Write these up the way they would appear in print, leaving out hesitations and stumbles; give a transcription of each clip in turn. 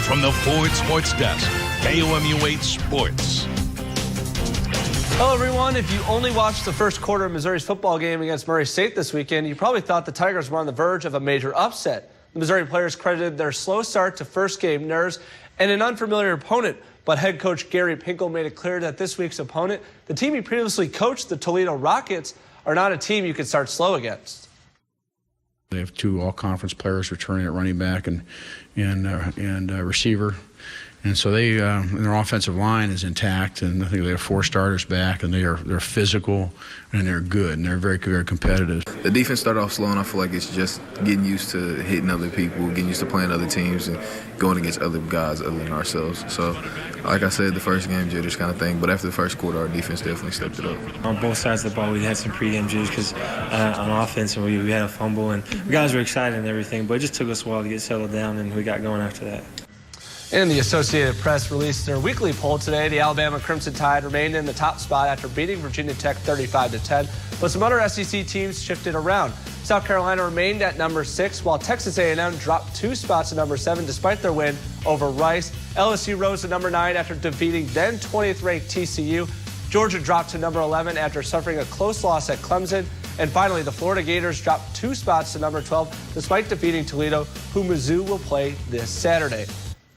from the Ford Sports Desk, KOMU8 Sports. Hello, everyone. If you only watched the first quarter of Missouri's football game against Murray State this weekend, you probably thought the Tigers were on the verge of a major upset. The Missouri players credited their slow start to first game nerves and an unfamiliar opponent, but head coach Gary Pinkel made it clear that this week's opponent, the team he previously coached, the Toledo Rockets, are not a team you can start slow against. They have two all-conference players returning at running back and receiver. And so their offensive line is intact, and I think they have 4 starters back, and they're physical and they're good, and they're very, very competitive. The defense started off slow, and I feel like it's just getting used to hitting other people, getting used to playing other teams, and going against other guys other than ourselves. So, like I said, the first game jitters kind of thing, but after the first quarter, our defense definitely stepped it up. On both sides of the ball, we had some pregame jitters because on offense, and we had a fumble, and the guys were excited and everything, but it just took us a while to get settled down, and we got going after that. And the Associated Press released their weekly poll today. The Alabama Crimson Tide remained in the top spot after beating Virginia Tech 35-10, but some other SEC teams shifted around. South Carolina remained at number 6, while Texas A&M dropped 2 spots to number 7 despite their win over Rice. LSU rose to number 9 after defeating then 20th-ranked TCU. Georgia dropped to number 11 after suffering a close loss at Clemson. And finally, the Florida Gators dropped 2 spots to number 12 despite defeating Toledo, who Mizzou will play this Saturday.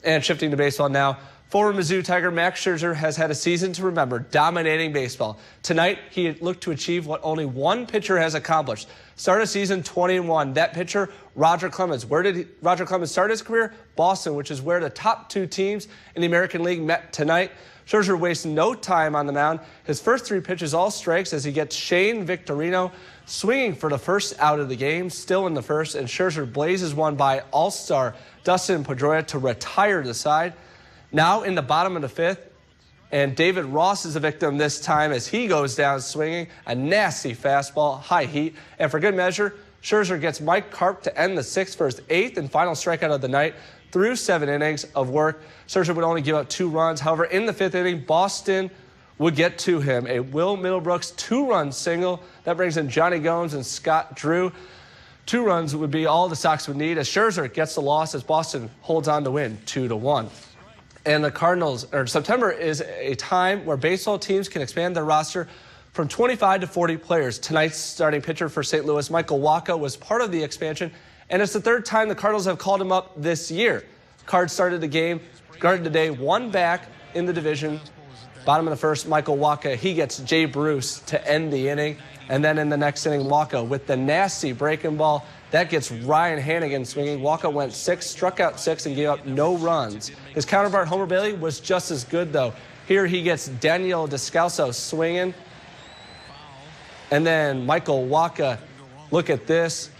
And shifting to baseball now, former Mizzou Tiger Max Scherzer has had a season to remember, dominating baseball. Tonight, he looked to achieve what only one pitcher has accomplished. Start a season 20-1. That pitcher, Roger Clemens. Where did Roger Clemens start his career? Boston, which is where the top 2 teams in the American League met tonight. Scherzer wastes no time on the mound. His first 3 pitches all strikes as he gets Shane Victorino swinging for the first out of the game, still in the first, and Scherzer blazes one by all-star Dustin Pedroia to retire the side. Now in the bottom of the 5th, and David Ross is a victim this time as he goes down swinging a nasty fastball, high heat. And for good measure, Scherzer gets Mike Karp to end the 6th for his 8th and final strikeout of the night. Through 7 innings of work, Scherzer would only give up 2 runs. However, in the 5th inning, Boston would get to him. A Will Middlebrooks 2-run single. That brings in Johnny Gomes and Scott Drew. 2 runs would be all the Sox would need as Scherzer gets the loss as Boston holds on to win 2-1. And the Cardinals, September is a time where baseball teams can expand their roster from 25 to 40 players. Tonight's starting pitcher for St. Louis, Michael Wacha, was part of the expansion, and it's the 3rd time the Cardinals have called him up this year. Cards started the game, started today, 1 back in the division. Bottom of the 1st, Michael Wacha, he gets Jay Bruce to end the inning. And then in the next inning, Wacha with the nasty breaking ball. That gets Ryan Hannigan swinging. Wacha went 6, struck out 6, and gave up no runs. His counterpart, Homer Bailey, was just as good, though. Here he gets Daniel Descalso swinging. And then Michael Wacha, look at this.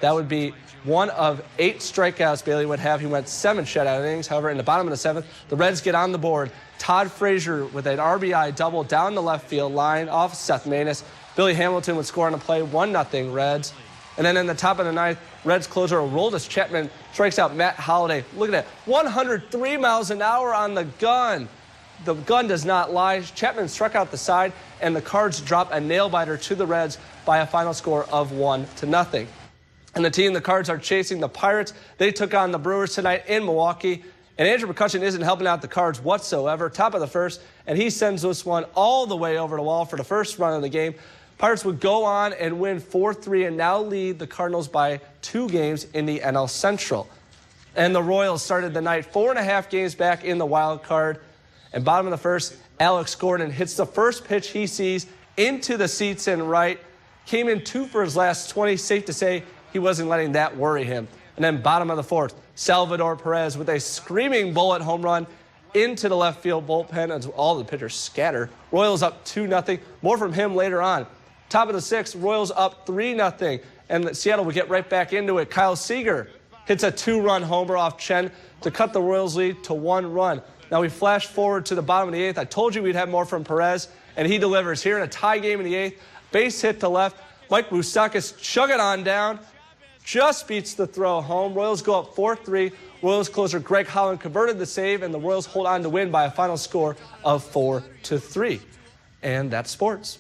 That would be 1 of 8 strikeouts Bailey would have. He went 7 shutout innings. However, in the bottom of the 7th, the Reds get on the board. Todd Frazier with an RBI double down the left field line off Seth Maness. Billy Hamilton would score on a play, 1-0 Reds. And then in the top of the 9th, Reds closer Aroldis Chapman strikes out Matt Holliday. Look at that, 103 miles an hour on the gun. The gun does not lie. Chapman struck out the side, and the Cards drop a nail-biter to the Reds by a final score of 1-0. And the team, the Cards, are chasing the Pirates. They took on the Brewers tonight in Milwaukee. And Andrew McCutchen isn't helping out the Cards whatsoever. Top of the 1st, and he sends this one all the way over the wall for the first run of the game. Pirates would go on and win 4-3 and now lead the Cardinals by 2 games in the NL Central. And the Royals started the night 4.5 games back in the wild card. And bottom of the 1st, Alex Gordon hits the first pitch he sees into the seats and right. Came in 2 for his last 20. Safe to say he wasn't letting that worry him. And then bottom of the 4th, Salvador Perez with a screaming bullet home run into the left field bullpen as all the pitchers scatter. Royals up 2-0. More from him later on. Top of the 6th, Royals up 3-0. And Seattle would get right back into it. Kyle Seager hits a 2-run homer off Chen to cut the Royals lead to 1 run. Now we flash forward to the bottom of the 8th. I told you we'd have more from Perez, and he delivers here in a tie game in the 8th. Base hit to left. Mike Moustakas chug it on down. Just beats the throw home. Royals go up 4-3. Royals closer Greg Holland converted the save, and the Royals hold on to win by a final score of 4-3. And that's sports.